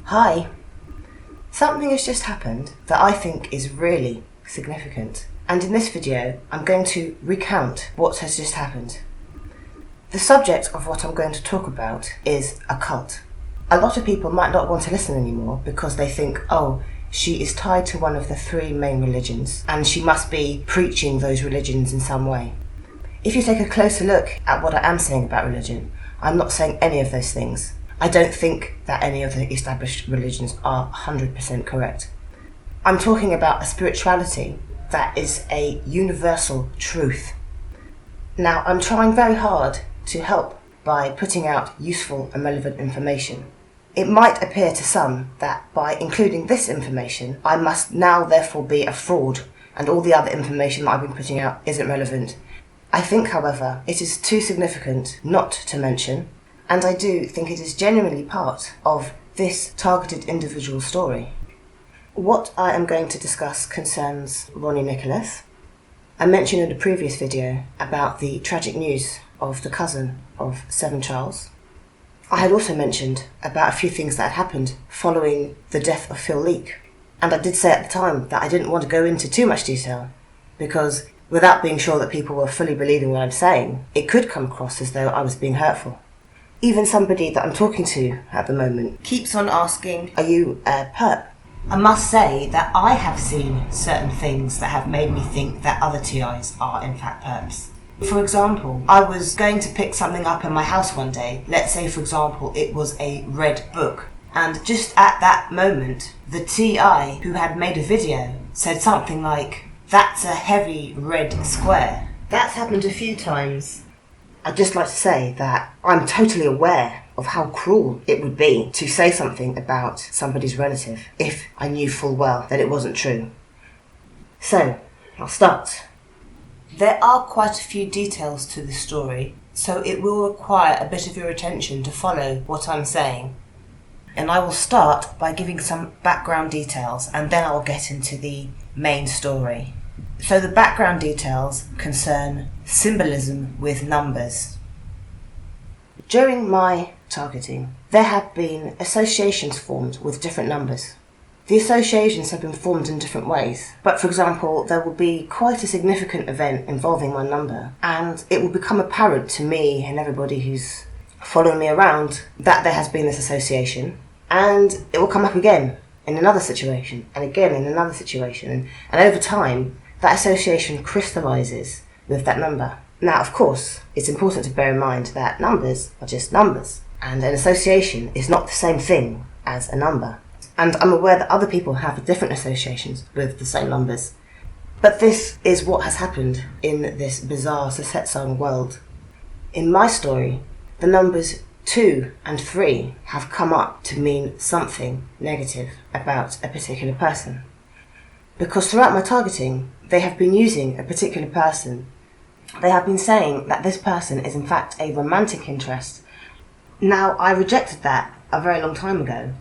Hi. Something has just happened that I think is really significant, and in this video I'm going to recount what has just happened. The subject of what I'm going to talk about is occult. A lot of people might not want to listen anymore because they think, oh, she is tied to one of the three main religions and she must be preaching those religions in some way. If you take a closer look at what I am saying about religion, I'm not saying any of those things. I don't think that any of the established religions are 100% correct. I'm talking about a spirituality that is a universal truth. Now, I'm trying very hard to help by putting out useful and relevant information. It might appear to some that by including this information, I must now therefore be a fraud and all the other information that I've been putting out isn't relevant. I think, however, it is too significant not to mention, and I do think it is genuinely part of this targeted individual story. What I am going to discuss concerns Ronnie Nicholas. I mentioned in a previous video about the tragic news of the cousin of Seven Charles. I had also mentioned about a few things that had happened following the death of Phil Leek. And I did say at the time that I didn't want to go into too much detail because without being sure that people were fully believing what I'm saying, it could come across as though I was being hurtful. Even somebody that I'm talking to at the moment keeps on asking, are you a perp? I must say that I have seen certain things that have made me think that other TIs are in fact perps. For example, I was going to pick something up in my house one day. Let's say, for example, it was a red book. And just at that moment, the TI who had made a video said something like, that's a heavy red square. That's happened a few times. I'd just like to say that I'm totally aware of how cruel it would be to say something about somebody's relative if I knew full well that it wasn't true. So, I'll start. There are quite a few details to this story, so it will require a bit of your attention to follow what I'm saying. And I will start by giving some background details, and then I'll get into the main story. So the background details concern symbolism with numbers. During my targeting, there have been associations formed with different numbers. The associations have been formed in different ways, but for example, there will be quite a significant event involving one number, and it will become apparent to me and everybody who's following me around that there has been this association, and it will come up again in another situation, and again in another situation, and over time, that association crystallizes with that number. Now, of course, it's important to bear in mind that numbers are just numbers, and an association is not the same thing as a number. And I'm aware that other people have different associations with the same numbers. But this is what has happened in this bizarre satsang world. In my story, the numbers 2 and 3 have come up to mean something negative about a particular person. Because throughout my targeting, they have been using a particular person. They have been saying that this person is in fact a romantic interest. Now, I rejected that a very long time ago.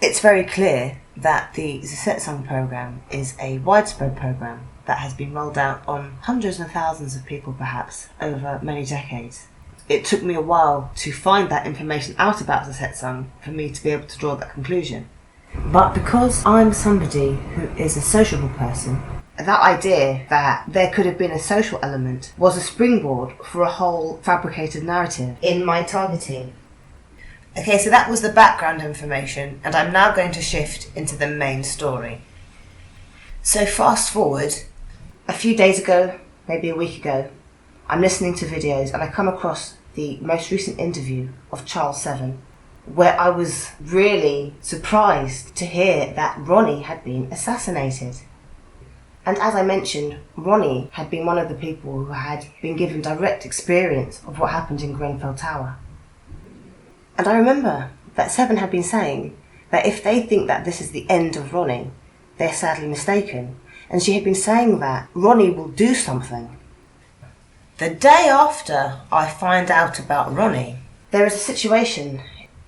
It's very clear that the satsang program is a widespread program that has been rolled out on hundreds and thousands of people perhaps over many decades. It took me a while to find that information out about the satsang for me to be able to draw that conclusion. But because I'm somebody who is a sociable person, that idea that there could have been a social element was a springboard for a whole fabricated narrative in my targeting. Okay, so that was the background information, and I'm now going to shift into the main story. So fast forward, a few days ago, maybe a week ago, I'm listening to videos and I come across the most recent interview of Charles VII, where I was really surprised to hear that Ronnie had been assassinated. And as I mentioned, Ronnie had been one of the people who had been given direct experience of what happened in Grenfell Tower. And I remember that Seven had been saying that if they think that this is the end of Ronnie, they're sadly mistaken. And she had been saying that Ronnie will do something. The day after I find out about Ronnie, there is a situation.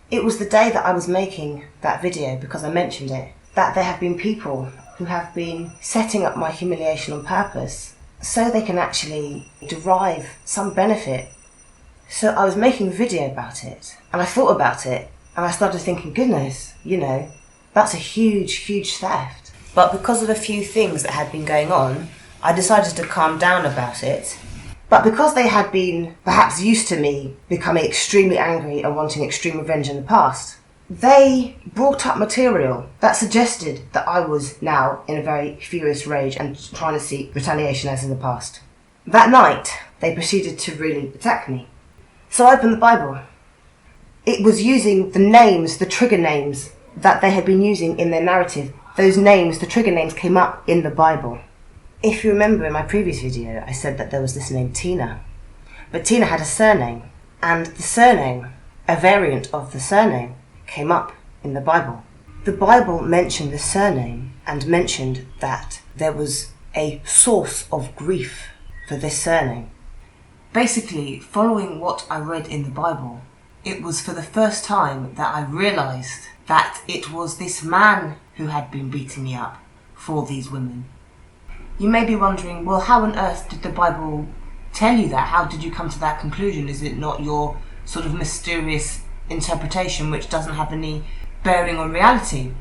It was the day that I was making that video, because I mentioned it, that there have been people who have been setting up my humiliation on purpose so they can actually derive some benefit. So I was making a video about it, and I thought about it, And I started thinking, goodness, that's a huge, huge theft. But because of a few things that had been going on, I decided to calm down about it. But because they had been perhaps used to me becoming extremely angry and wanting extreme revenge in the past, they brought up material that suggested that I was now in a very furious rage and trying to seek retaliation as in the past. That night, they proceeded to really attack me. So I opened the Bible. It was using the names, the trigger names that they had been using in their narrative. Those names, the trigger names, came up in the Bible. If you remember in my previous video, I said that there was this name Tina. But Tina had a surname, and the surname, a variant of the surname, came up in the Bible. The Bible mentioned the surname and mentioned that there was a source of grief for this surname. Basically, following what I read in the Bible, it was for the first time that I realised that it was this man who had been beating me up for these women. You may be wondering, well, how on earth did the Bible tell you that? How did you come to that conclusion? Is it not your sort of mysterious interpretation which doesn't have any bearing on reality?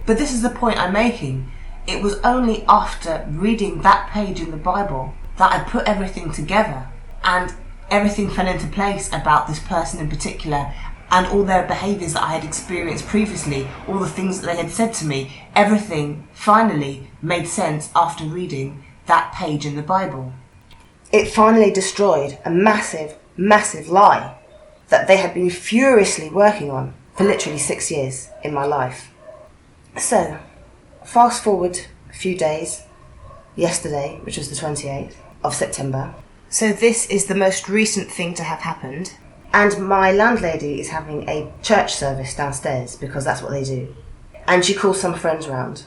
But this is the point I'm making. It was only after reading that page in the Bible that I put everything together and everything fell into place about this person in particular and all their behaviours that I had experienced previously, all the things that they had said to me. Everything finally made sense after reading that page in the Bible. It finally destroyed a massive, massive lie that they had been furiously working on for literally 6 years in my life. So, fast forward a few days, yesterday, which was the 28th of September. So this is the most recent thing to have happened. And my landlady is having a church service downstairs because that's what they do. And she calls some friends round.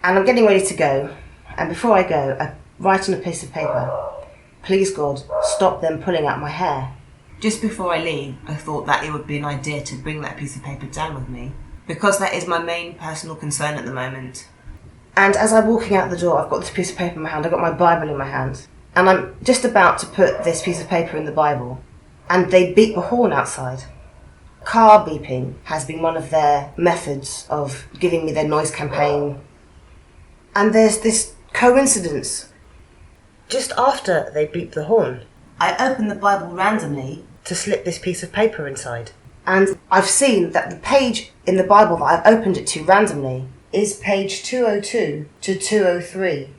And I'm getting ready to go. And before I go, I write on a piece of paper, "Please God, stop them pulling out my hair." Just before I leave, I thought that it would be an idea to bring that piece of paper down with me, because that is my main personal concern at the moment. And as I'm walking out the door, I've got this piece of paper in my hand, I've got my Bible in my hand, and I'm just about to put this piece of paper in the Bible, and they beep the horn outside. Car beeping has been one of their methods of giving me their noise campaign. And there's this coincidence. Just after they beep the horn, I open the Bible randomly to slip this piece of paper inside. And I've seen that the page in the Bible that I've opened it to randomly is page 202 to 203.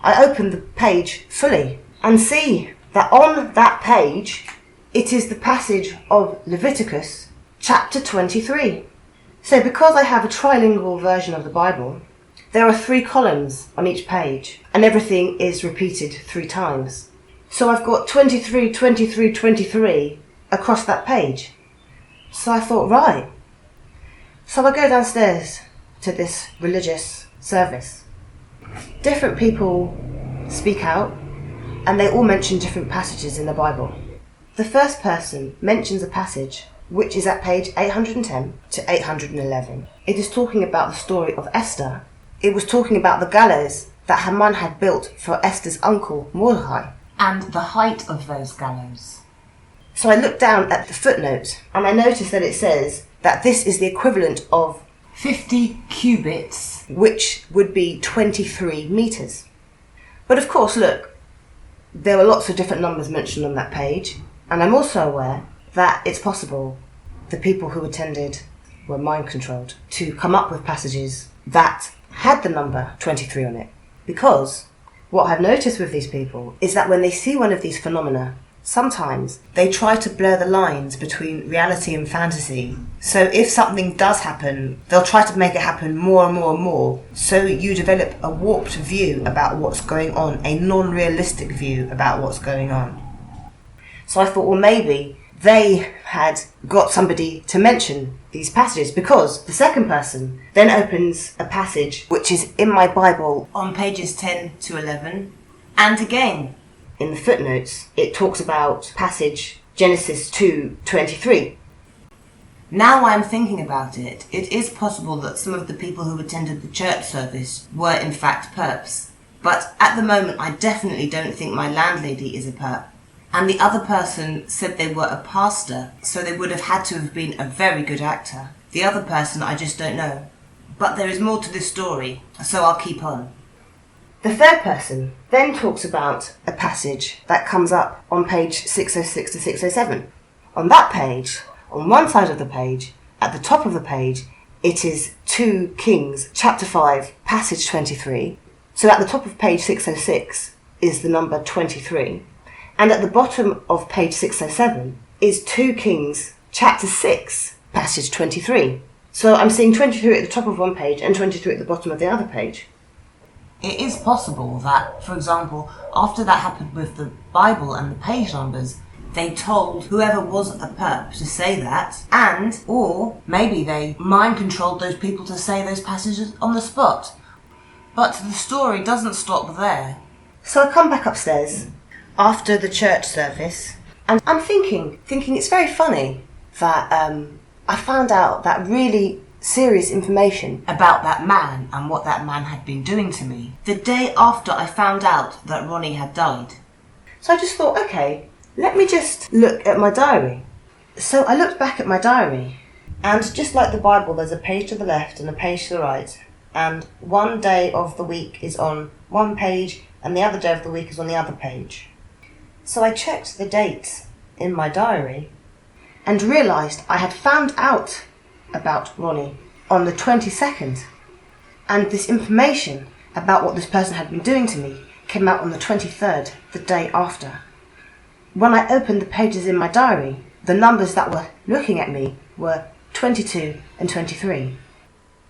I open the page fully and see that on that page it is the passage of Leviticus chapter 23. So because I have a trilingual version of the Bible, there are 3 columns on each page and everything is repeated 3 times. So I've got 23, 23, 23 across that page. So I thought, right. So I go downstairs to this religious service. Different people speak out and they all mention different passages in the Bible. The first person mentions a passage which is at page 810 to 811. It is talking about the story of Esther. It was talking about the gallows that Haman had built for Esther's uncle Mordecai, and the height of those gallows. So I looked down at the footnote and I noticed that it says that this is the equivalent of 50 cubits, which would be 23 metres. But of course, look, there were lots of different numbers mentioned on that page, and I'm also aware that it's possible the people who attended were mind controlled to come up with passages that had the number 23 on it. Because what I've noticed with these people is that when they see one of these phenomena, sometimes they try to blur the lines between reality and fantasy. So if something does happen, they'll try to make it happen more and more and more. So you develop a warped view about what's going on, a non-realistic view about what's going on. So I thought, well, maybe they had got somebody to mention these passages, because the second person then opens a passage which is in my Bible on pages 10 to 11. And again, in the footnotes, it talks about passage Genesis 2:23. Now I'm thinking about it, it is possible that some of the people who attended the church service were in fact perps. But at the moment, I definitely don't think my landlady is a perp. and the other person said they were a pastor, so they would have had to have been a very good actor. The other person I just don't know. But there is more to this story, so I'll keep on. The third person then talks about a passage that comes up on page 606 to 607. On that page, on one side of the page, at the top of the page, it is 2 Kings, chapter 5, passage 23. So at the top of page 606 is the number 23. And at the bottom of page 607 is 2 Kings, chapter 6, passage 23. So I'm seeing 23 at the top of one page and 23 at the bottom of the other page. It is possible that, for example, after that happened with the Bible and the page numbers, they told whoever was a perp to say that, or maybe they mind-controlled those people to say those passages on the spot. But the story doesn't stop there. So I come back upstairs after the church service, and I'm thinking it's very funny that I found out that really serious information about that man and what that man had been doing to me the day after I found out that Ronnie had died. So I just thought, okay, let me just look at my diary. So I looked back at my diary, and just like the Bible, there's a page to the left and a page to the right, and one day of the week is on one page and the other day of the week is on the other page. So I checked the dates in my diary and realised I had found out about Ronnie on the 22nd, and this information about what this person had been doing to me came out on the 23rd, the day after. When I opened the pages in my diary, the numbers that were looking at me were 22 and 23.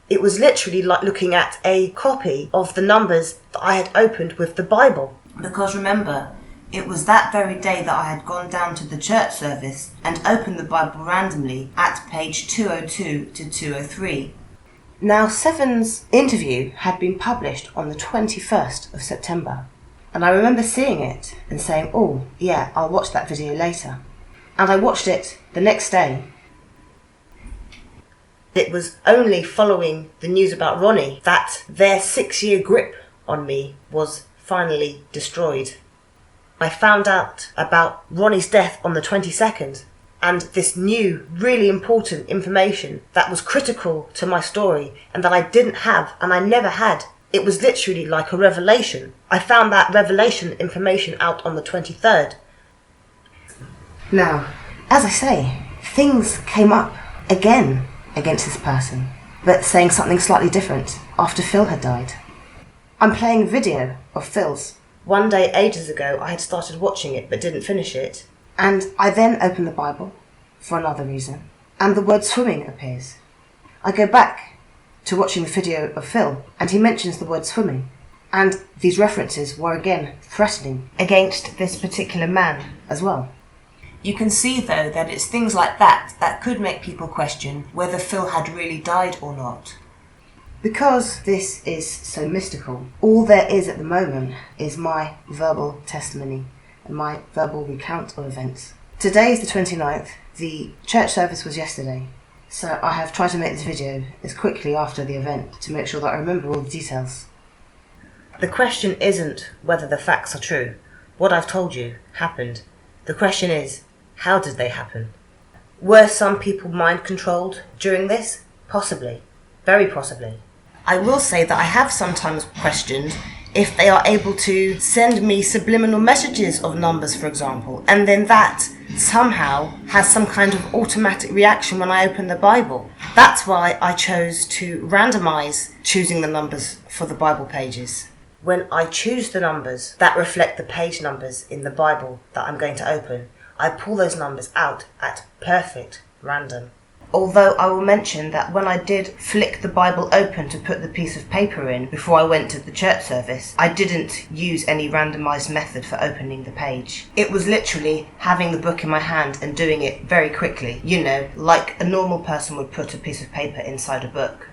It was literally like looking at a copy of the numbers that I had opened with the Bible. Because remember, it was that very day that I had gone down to the church service and opened the Bible randomly at page 202 to 203. Now, Seven's interview had been published on the 21st of September. And I remember seeing it and saying, oh, yeah, I'll watch that video later. And I watched it the next day. It was only following the news about Ronnie that their 6-year grip on me was finally destroyed. I found out about Ronnie's death on the 22nd, and this new, really important information that was critical to my story and that I didn't have and I never had. It was literally like a revelation. I found that revelation information out on the 23rd. Now, as I say, things came up again against this person, but saying something slightly different after Phil had died. I'm playing a video of Phil's. One day ages ago I had started watching it but didn't finish it, and I then open the Bible for another reason, and the word swimming appears. I go back to watching the video of Phil, and he mentions the word swimming, and these references were again threatening against this particular man as well. You can see though that it's things like that that could make people question whether Phil had really died or not. Because this is so mystical, all there is at the moment is my verbal testimony and my verbal recount of events. Today is the 29th, the church service was yesterday, so I have tried to make this video as quickly after the event to make sure that I remember all the details. The question isn't whether the facts are true. What I've told you happened. The question is, how did they happen? Were some people mind-controlled during this? Possibly. Very possibly. I will say that I have sometimes questioned if they are able to send me subliminal messages of numbers, for example, and then that somehow has some kind of automatic reaction when I open the Bible. That's why I chose to randomize choosing the numbers for the Bible pages. When I choose the numbers that reflect the page numbers in the Bible that I'm going to open, I pull those numbers out at perfect random. Although I will mention that when I did flick the Bible open to put the piece of paper in before I went to the church service, I didn't use any randomised method for opening the page. It was literally having the book in my hand and doing it very quickly, like a normal person would put a piece of paper inside a book.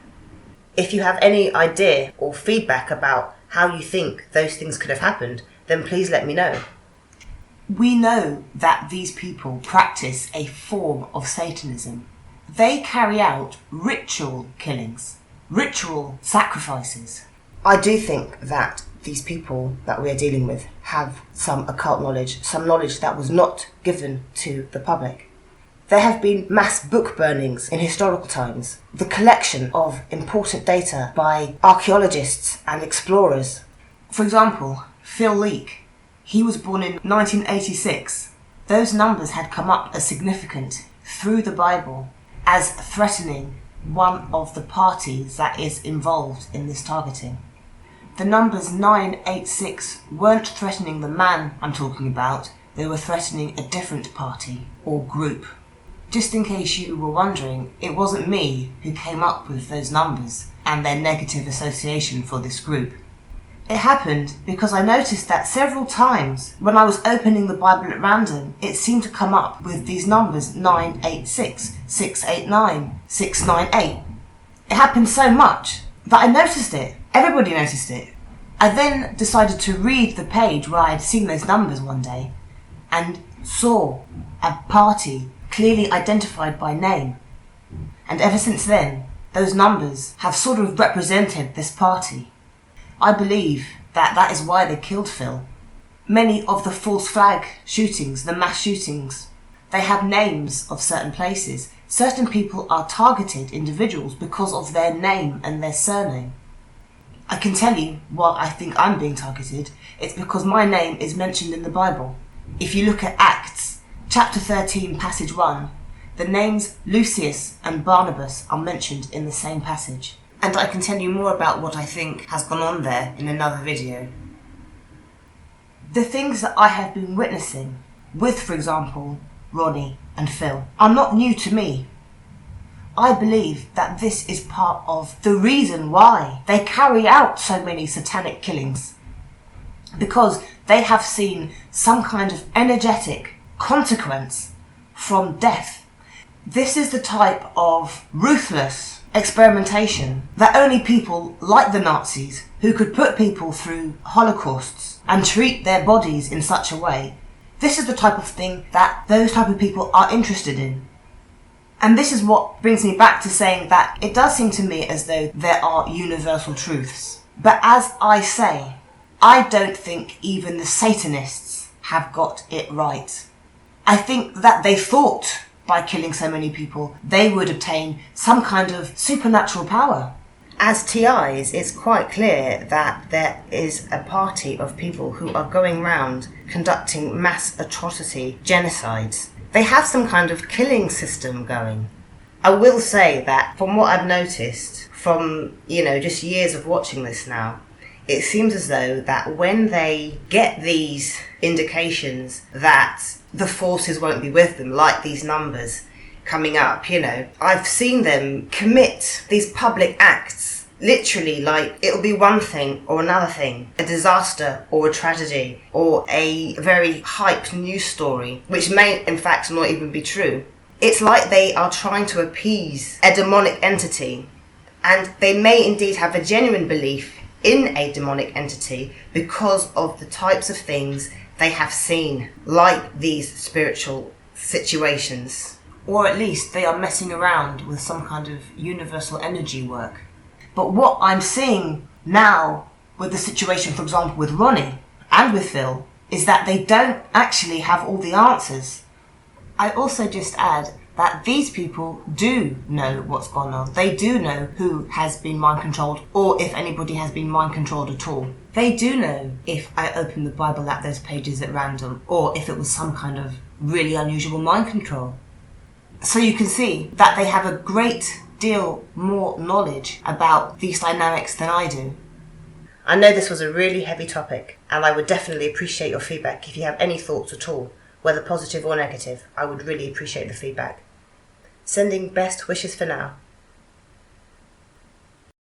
If you have any idea or feedback about how you think those things could have happened, then please let me know. We know that these people practice a form of Satanism. They carry out ritual killings, ritual sacrifices. I do think that these people that we are dealing with have some occult knowledge, some knowledge that was not given to the public. There have been mass book burnings in historical times. The collection of important data by archaeologists and explorers. For example, Phil Leek. He was born in 1986. Those numbers had come up as significant through the Bible as threatening one of the parties that is involved in this targeting. The numbers 986 weren't threatening the man I'm talking about, they were threatening a different party or group. Just in case you were wondering, it wasn't me who came up with those numbers and their negative association for this group. It happened because I noticed that several times when I was opening the Bible at random, it seemed to come up with these numbers 986, 689, 698. It happened so much that I noticed it. Everybody noticed it. I then decided to read the page where I had seen those numbers one day and saw a party clearly identified by name. And ever since then, those numbers have sort of represented this party. I believe that that is why they killed Phil. Many of the false flag shootings, the mass shootings, they have names of certain places. Certain people are targeted individuals because of their name and their surname. I can tell you why I think I'm being targeted. It's because my name is mentioned in the Bible. If you look at Acts, chapter 13, passage 1, the names Lucius and Barnabas are mentioned in the same passage. And I can tell you more about what I think has gone on there in another video. The things that I have been witnessing with, for example, Ronnie and Phil, are not new to me. I believe that this is part of the reason why they carry out so many satanic killings. Because they have seen some kind of energetic consequence from death. This is the type of ruthless experimentation that only people like the Nazis, who could put people through holocausts and treat their bodies in such a way, this is the type of thing that those type of people are interested in. And this is what brings me back to saying that it does seem to me as though there are universal truths. But as I say, I don't think even the Satanists have got it right. I think that they thought by killing so many people, they would obtain some kind of supernatural power. As TIs, it's quite clear that there is a party of people who are going round conducting mass atrocity genocides. They have some kind of killing system going. I will say that from what I've noticed, from, just years of watching this now, it seems as though that when they get these indications that the forces won't be with them, like these numbers coming up, I've seen them commit these public acts, literally, like it'll be one thing or another thing, a disaster or a tragedy or a very hyped news story, which may in fact not even be true. It's like they are trying to appease a demonic entity, and they may indeed have a genuine belief in a demonic entity because of the types of things they have seen, like these spiritual situations. Or at least they are messing around with some kind of universal energy work. But what I'm seeing now with the situation, for example, with Ronnie and with Phil, is that they don't actually have all the answers. I also just add that these people do know what's gone on. They do know who has been mind controlled, or if anybody has been mind controlled at all. They do know if I open the Bible at those pages at random, or if it was some kind of really unusual mind control. So you can see that they have a great deal more knowledge about these dynamics than I do. I know this was a really heavy topic, and I would definitely appreciate your feedback if you have any thoughts at all, whether positive or negative. I would really appreciate the feedback. Sending best wishes for now.